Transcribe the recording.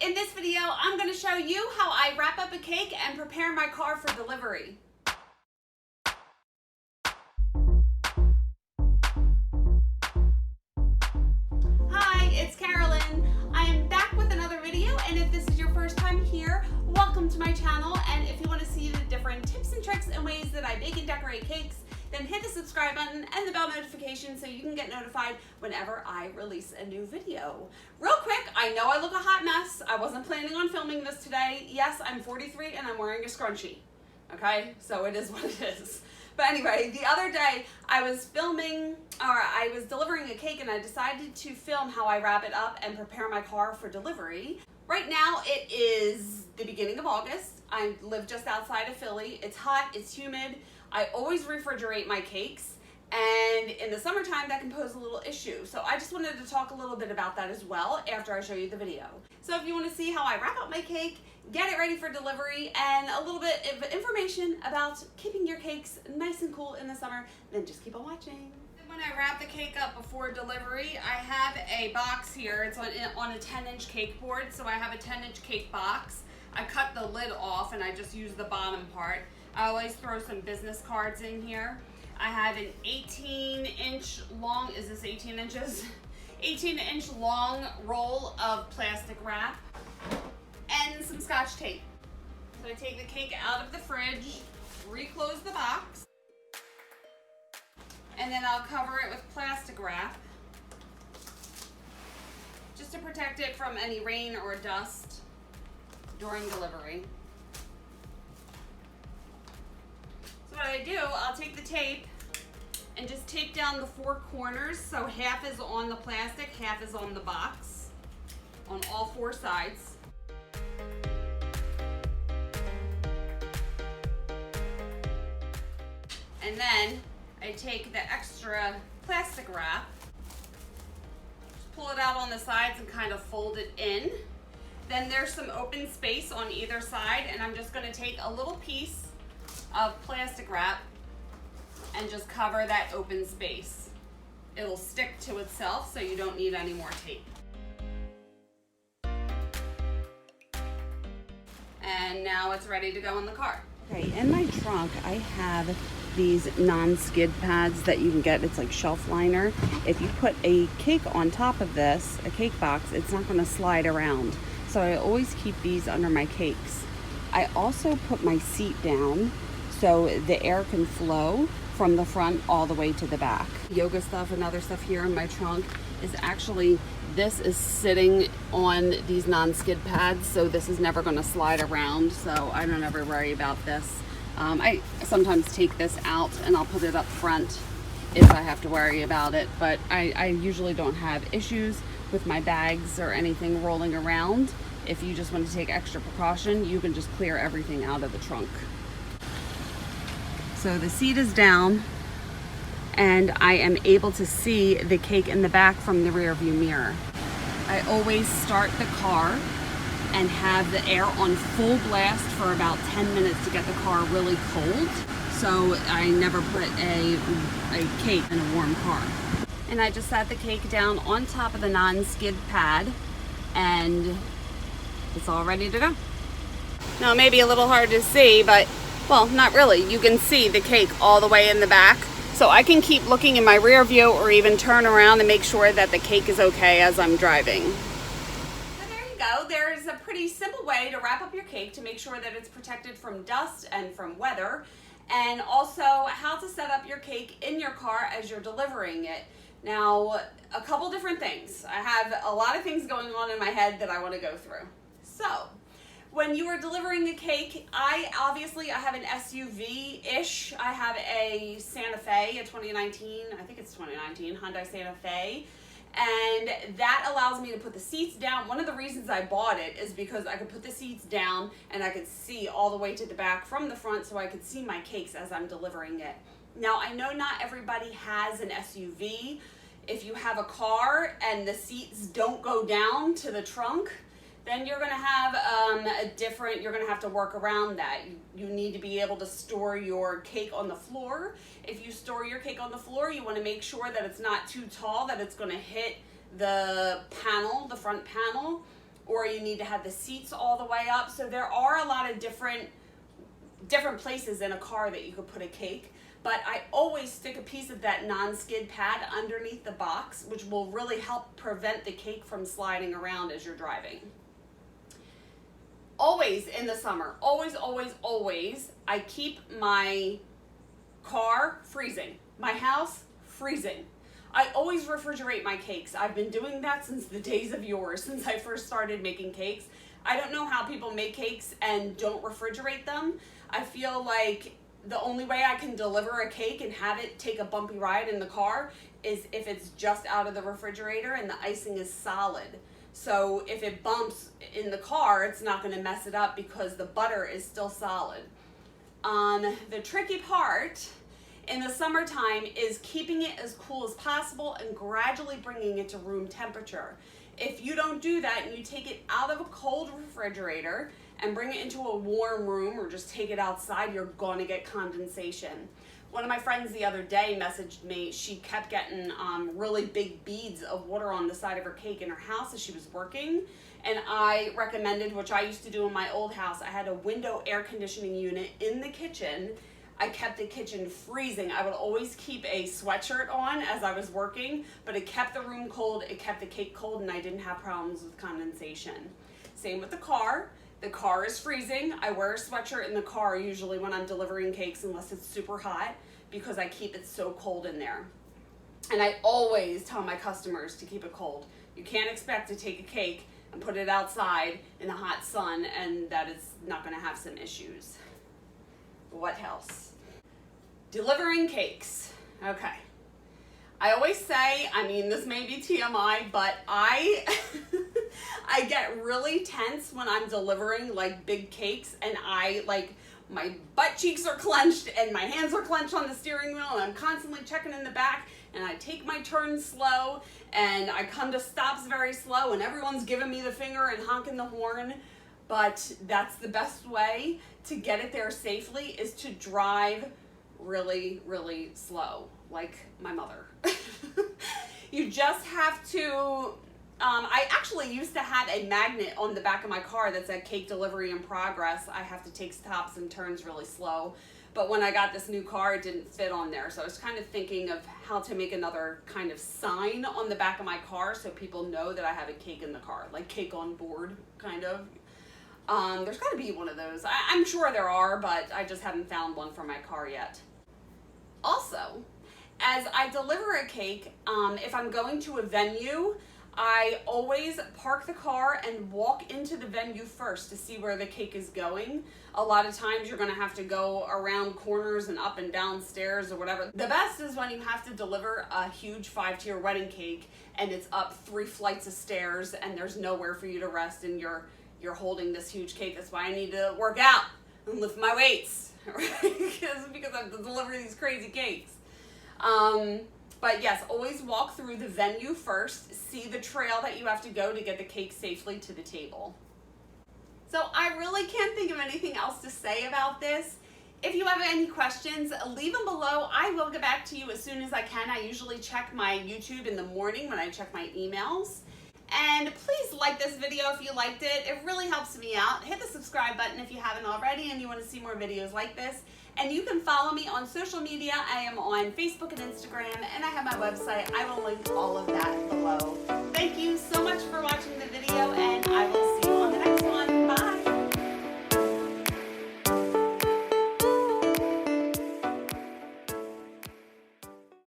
In this video, I'm going to show you how I wrap up a cake and prepare my car for delivery. Hi, it's Karolyn. I am back with another video, and if this is your first time here, welcome to my channel. And if you want to see the different tips and tricks and ways that I bake and decorate cakes, then hit the subscribe button and the bell notification so you can get notified whenever I release a new video. Real quick, I know I look a hot mess. I wasn't planning on filming this today. Yes, I'm 43 and I'm wearing a scrunchie. Okay, so it is what it is. But anyway, the other day I was delivering a cake and I decided to film how I wrap it up and prepare my car for delivery. Right now it is the beginning of August. I live just outside of Philly. It's hot, it's humid. I always refrigerate my cakes, and in the summertime that can pose a little issue. So I just wanted to talk a little bit about that as well after I show you the video. So if you want to see how I wrap up my cake, get it ready for delivery, and a little bit of information about keeping your cakes nice and cool in the summer, then just keep on watching. When I wrap the cake up before delivery, I have a box here. It's on a 10-inch cake board, so I have a 10-inch cake box. I cut the lid off and I just use the bottom part. I always throw some business cards in here. I have an 18-inch long, is this 18 inches? 18-inch long roll of plastic wrap and some Scotch tape. So I take the cake out of the fridge, reclose the box, and then I'll cover it with plastic wrap just to protect it from any rain or dust during delivery. So what I do, I'll take the tape and just tape down the four corners, so half is on the plastic, half is on the box, on all four sides. And then I take the extra plastic wrap, just pull it out on the sides and kind of fold it in. Then there's some open space on either side, and I'm just going to take a little piece of plastic wrap and just cover that open space. It'll stick to itself, so you don't need any more tape. And now it's ready to go in the car. Okay, in my trunk I have these non-skid pads that you can get. It's like shelf liner. If you put a cake on top of this, a cake box, it's not going to slide around. So I always keep these under my cakes. I also put my seat down so the air can flow from the front all the way to the back. Yoga stuff and other stuff here in my trunk is actually, this is sitting on these non-skid pads, so this is never going to slide around, so I don't ever worry about this. I sometimes take this out and I'll put it up front if I have to worry about it, but I usually don't have issues with my bags or anything rolling around. If you just want to take extra precaution, you can just clear everything out of the trunk. So the seat is down and I am able to see the cake in the back from the rear view mirror. I always start the car and have the air on full blast for about 10 minutes to get the car really cold. So I never put a cake in a warm car. And I just sat the cake down on top of the non-skid pad and it's all ready to go. Now, maybe a little hard to see, but well, not really. You can see the cake all the way in the back. So I can keep looking in my rear view or even turn around and make sure that the cake is okay as I'm driving. So there you go. There's a pretty simple way to wrap up your cake to make sure that it's protected from dust and from weather, and also how to set up your cake in your car as you're delivering it. Now, a couple different things. I have a lot of things going on in my head that I want to go through. So, when you are delivering a cake, I have an SUV-ish. I have a Santa Fe, a 2019, I think it's 2019, Hyundai Santa Fe. And that allows me to put the seats down. One of the reasons I bought it is because I could put the seats down and I could see all the way to the back from the front, so I could see my cakes as I'm delivering it. Now, I know not everybody has an SUV. If you have a car and the seats don't go down to the trunk, then you're going to have you're going to have to work around that. You need to be able to store your cake on the floor. If you store your cake on the floor, you want to make sure that it's not too tall, that it's going to hit the panel, the front panel, or you need to have the seats all the way up. So there are a lot of different places in a car that you could put a cake. But I always stick a piece of that non-skid pad underneath the box, which will really help prevent the cake from sliding around as you're driving. Always in the summer, always, I keep my car freezing, my house freezing. I always refrigerate my cakes. I've been doing that since the days of yore, since I first started making cakes. I don't know how people make cakes and don't refrigerate them. I feel like the only way I can deliver a cake and have it take a bumpy ride in the car is if it's just out of the refrigerator and the icing is solid. So if it bumps in the car, it's not going to mess it up because the butter is still solid. The tricky part in the summertime is keeping it as cool as possible and gradually bringing it to room temperature. If you don't do that and you take it out of a cold refrigerator and bring it into a warm room or just take it outside, you're going to get condensation. One of my friends the other day messaged me. She kept getting really big beads of water on the side of her cake in her house as she was working. And I recommended, which I used to do in my old house, I had a window air conditioning unit in the kitchen. I kept the kitchen freezing. I would always keep a sweatshirt on as I was working, but it kept the room cold, it kept the cake cold, and I didn't have problems with condensation. Same with the car. The car is freezing. I wear a sweatshirt in the car usually when I'm delivering cakes unless it's super hot because I keep it so cold in there. And I always tell my customers to keep it cold. You can't expect to take a cake and put it outside in the hot sun and that is not going to have some issues. What else? Delivering cakes. Okay. I always say, I mean, this may be TMI, but I get really tense when I'm delivering like big cakes and my butt cheeks are clenched and my hands are clenched on the steering wheel and I'm constantly checking in the back and I take my turns slow and I come to stops very slow and everyone's giving me the finger and honking the horn. But that's the best way to get it there safely is to drive really, really slow, like my mother. You just have to, I actually used to have a magnet on the back of my car that said cake delivery in progress. I have to take stops and turns really slow. But when I got this new car, it didn't fit on there. So I was kind of thinking of how to make another kind of sign on the back of my car so people know that I have a cake in the car, like cake on board, kind of. There's got to be one of those. I'm sure there are, but I just haven't found one for my car yet. Also, as I deliver a cake, if I'm going to a venue, I always park the car and walk into the venue first to see where the cake is going. A lot of times you're going to have to go around corners and up and down stairs or whatever. The best is when you have to deliver a huge 5-tier wedding cake and it's up 3 flights of stairs and there's nowhere for you to rest and you're holding this huge cake. That's why I need to work out and lift my weights, right? because I have to deliver these crazy cakes. But yes, always walk through the venue first, see the trail that you have to go to get the cake safely to the table. So I really can't think of anything else to say about this. If you have any questions, leave them below. I will get back to you as soon as I can. I usually check my YouTube in the morning when I check my emails. And please like this video if you liked it. It really helps me out. Hit the subscribe button if you haven't already and you want to see more videos like this. And you can follow me on social media. I am on Facebook and Instagram, and I have my website. I will link all of that below. Thank you so much for watching the video, and I will see you